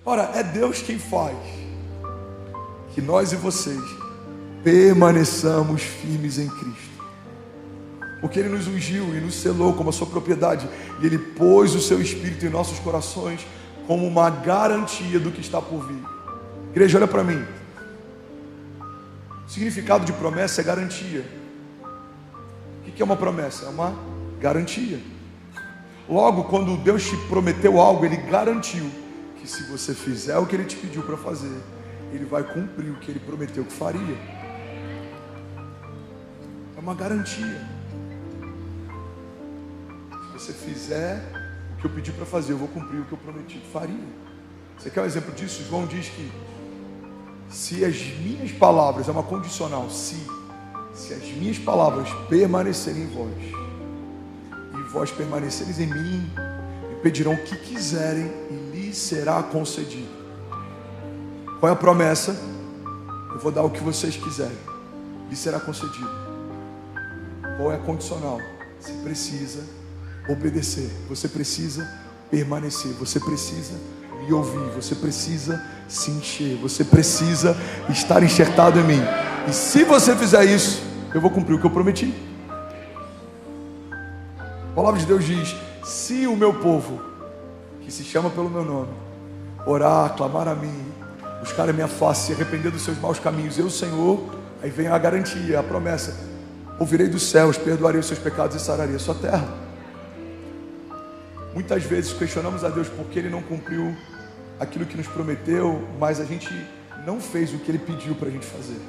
Ora, é Deus quem faz que nós e vocês permaneçamos firmes em Cristo. Porque Ele nos ungiu e nos selou como a sua propriedade. E Ele pôs o seu Espírito em nossos corações como uma garantia do que está por vir. Igreja, olha para mim. O significado de promessa é garantia. O que é uma promessa? É uma garantia. Logo, quando Deus te prometeu algo, Ele garantiu que se você fizer o que Ele te pediu para fazer, Ele vai cumprir o que Ele prometeu que faria. É uma garantia. Se você fizer o que eu pedi para fazer, eu vou cumprir o que eu prometi que faria. Você quer um exemplo disso? João diz que se as minhas palavras, é uma condicional, se as minhas palavras permanecerem em vós, e vós permanecereis em mim, me pedirão o que quiserem e lhes será concedido. Qual é a promessa? Eu vou dar o que vocês quiserem, lhes será concedido. Qual é a condicional? Você precisa obedecer, você precisa permanecer, você precisa me ouvir, você precisa se encher, você precisa estar enxertado em mim. E se você fizer isso, eu vou cumprir o que eu prometi. A palavra de Deus diz: se o meu povo, que se chama pelo meu nome, orar, clamar a mim, buscar a minha face, se arrepender dos seus maus caminhos, eu, Senhor, aí vem a garantia, a promessa: ouvirei dos céus, perdoarei os seus pecados e sararei a sua terra. Muitas vezes questionamos a Deus porque Ele não cumpriu aquilo que nos prometeu, mas a gente não fez o que Ele pediu para a gente fazer.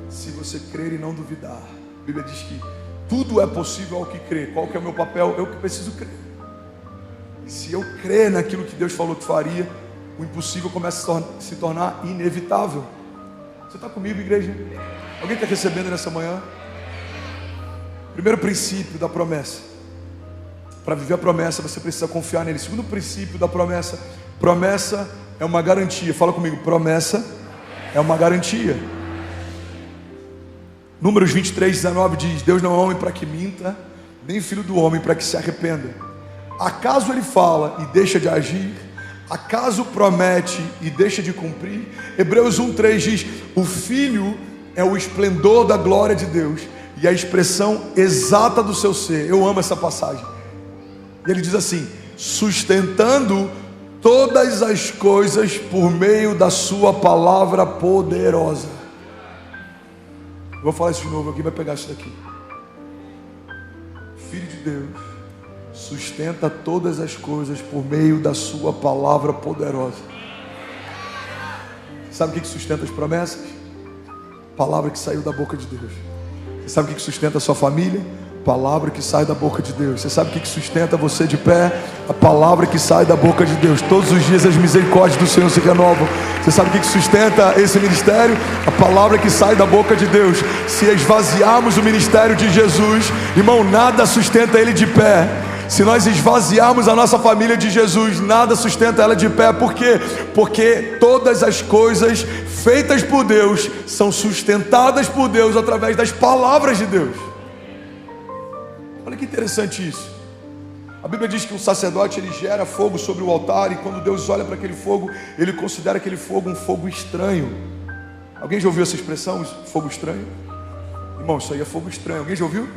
Se você crer e não duvidar, a Bíblia diz que tudo é possível ao que crê. Qual que é o meu papel? Eu que preciso crer. E se eu crer naquilo que Deus falou que faria, o impossível começa a se tornar inevitável. Você está comigo, igreja? Alguém está recebendo nessa manhã? Primeiro princípio da promessa: para viver a promessa, você precisa confiar nele. Segundo princípio da promessa: promessa é uma garantia. Fala comigo: promessa é uma garantia. Números 23:19 diz: Deus não é homem para que minta, nem filho do homem para que se arrependa. Acaso Ele fala e deixa de agir? Acaso promete e deixa de cumprir? Hebreus 1:3 diz: o Filho é o esplendor da glória de Deus e a expressão exata do seu ser. Eu amo essa passagem. E ele diz assim: sustentando todas as coisas por meio da sua palavra poderosa. Vou falar isso de novo, alguém vai pegar isso daqui. Filho de Deus sustenta todas as coisas por meio da sua palavra poderosa. Sabe o que sustenta as promessas? Palavra que saiu da boca de Deus. Você sabe o que sustenta a sua família? Palavra que sai da boca de Deus. Você sabe o que sustenta você de pé? A palavra que sai da boca de Deus. Todos os dias as misericórdias do Senhor se renovam. Você sabe o que sustenta esse ministério? A palavra que sai da boca de Deus. Se esvaziarmos o ministério de Jesus, irmão, nada sustenta ele de pé. Se nós esvaziarmos a nossa família de Jesus, nada sustenta ela de pé. Por quê? Porque todas as coisas feitas por Deus são sustentadas por Deus através das palavras de Deus. Olha que interessante isso. A Bíblia diz que o sacerdote, ele gera fogo sobre o altar, e quando Deus olha para aquele fogo, ele considera aquele fogo um fogo estranho. Alguém já ouviu essa expressão, fogo estranho? Irmão, isso aí é fogo estranho. Alguém já ouviu?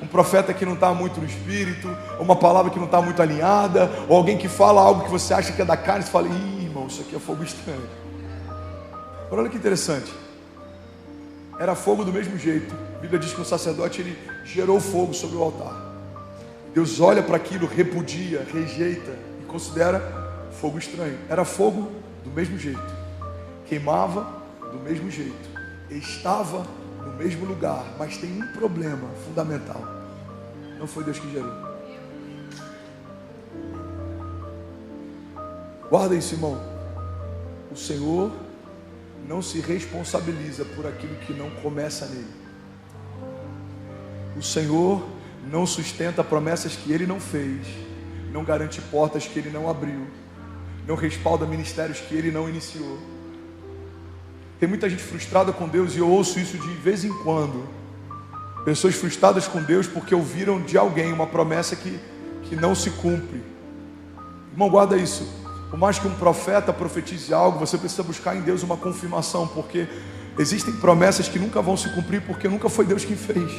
Um profeta que não está muito no espírito, uma palavra que não está muito alinhada, ou alguém que fala algo que você acha que é da carne, você fala: ih, irmão, isso aqui é fogo estranho. Olha que interessante. Era fogo do mesmo jeito. A Bíblia diz que o sacerdote, ele gerou fogo sobre o altar. Deus olha para aquilo, repudia, rejeita e considera fogo estranho. Era fogo do mesmo jeito, queimava do mesmo jeito, estava no mesmo lugar, mas tem um problema fundamental: não foi Deus que gerou. Guarda isso, irmão. O Senhor não se responsabiliza por aquilo que não começa nele. O Senhor não sustenta promessas que Ele não fez, não garante portas que Ele não abriu, não respalda ministérios que Ele não iniciou. Tem muita gente frustrada com Deus, e eu ouço isso de vez em quando. Pessoas frustradas com Deus porque ouviram de alguém uma promessa que não se cumpre. Irmão, guarda isso. Por mais que um profeta profetize algo, você precisa buscar em Deus uma confirmação, porque existem promessas que nunca vão se cumprir, porque nunca foi Deus quem fez.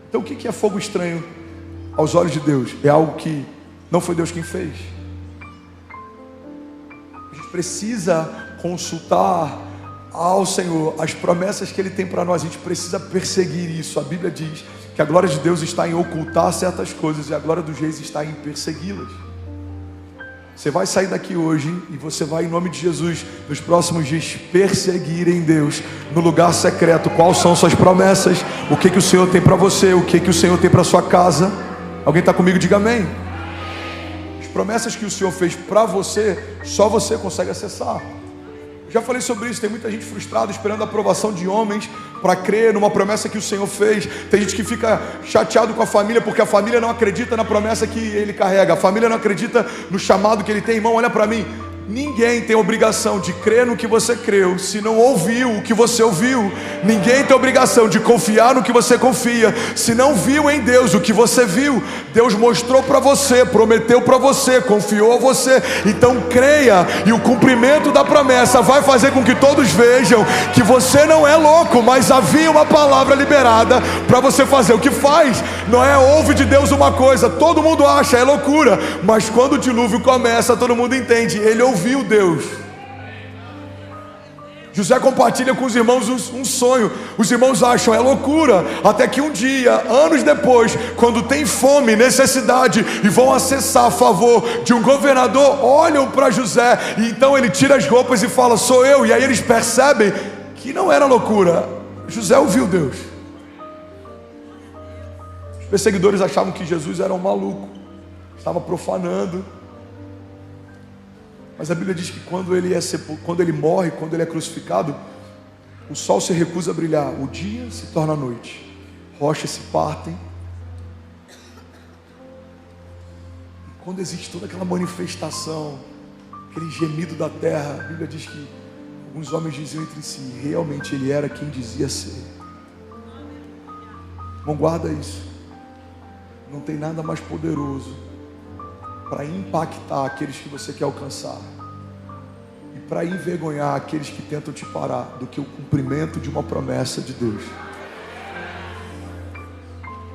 Então o que é fogo estranho aos olhos de Deus? É algo que não foi Deus quem fez. A gente precisa consultar ao Senhor as promessas que Ele tem para nós. A gente precisa perseguir isso. A Bíblia diz que a glória de Deus está em ocultar certas coisas e a glória dos reis está em persegui-las. Você vai sair daqui hoje e você vai, em nome de Jesus, nos próximos dias, perseguir em Deus, no lugar secreto, quais são suas promessas, o que o Senhor tem para você, o que o Senhor tem para sua casa. Alguém está comigo? Diga amém. As promessas que o Senhor fez para você, só você consegue acessar. Já falei sobre isso. Tem muita gente frustrada esperando a aprovação de homens para crer numa promessa que o Senhor fez. Tem gente que fica chateado com a família porque a família não acredita na promessa que ele carrega. A família não acredita no chamado que ele tem. Irmão, olha para mim. Ninguém tem obrigação de crer no que você creu se não ouviu o que você ouviu. Ninguém tem obrigação de confiar no que você confia se não viu em Deus o que você viu. Deus mostrou para você, prometeu para você, confiou a você. Então creia, e o cumprimento da promessa vai fazer com que todos vejam que você não é louco, mas havia uma palavra liberada para você fazer o que faz. Não é ouve de Deus uma coisa, todo mundo acha, é loucura, mas quando o dilúvio começa, todo mundo entende, ele ouviu Deus. José compartilha com os irmãos um sonho. Os irmãos acham é loucura, até que um dia, anos depois, quando tem fome, necessidade e vão acessar a favor de um governador, olham para José e então ele tira as roupas e fala, sou eu. E aí eles percebem que não era loucura, José ouviu Deus. Os perseguidores achavam que Jesus era um maluco, estava profanando. Mas a Bíblia diz que quando ele morre, quando ele é crucificado, o sol se recusa a brilhar, o dia se torna noite, rochas se partem. E quando existe toda aquela manifestação, aquele gemido da terra, a Bíblia diz que alguns homens diziam entre si, realmente ele era quem dizia ser. Não guarda isso. Não tem nada mais poderoso para impactar aqueles que você quer alcançar e para envergonhar aqueles que tentam te parar do que o cumprimento de uma promessa de Deus.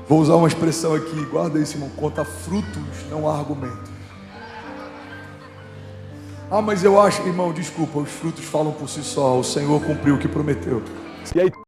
Vou usar uma expressão aqui, guarda isso, irmão, conta frutos, não há argumentos. Ah, mas eu acho, irmão, desculpa, os frutos falam por si só, o Senhor cumpriu o que prometeu. E aí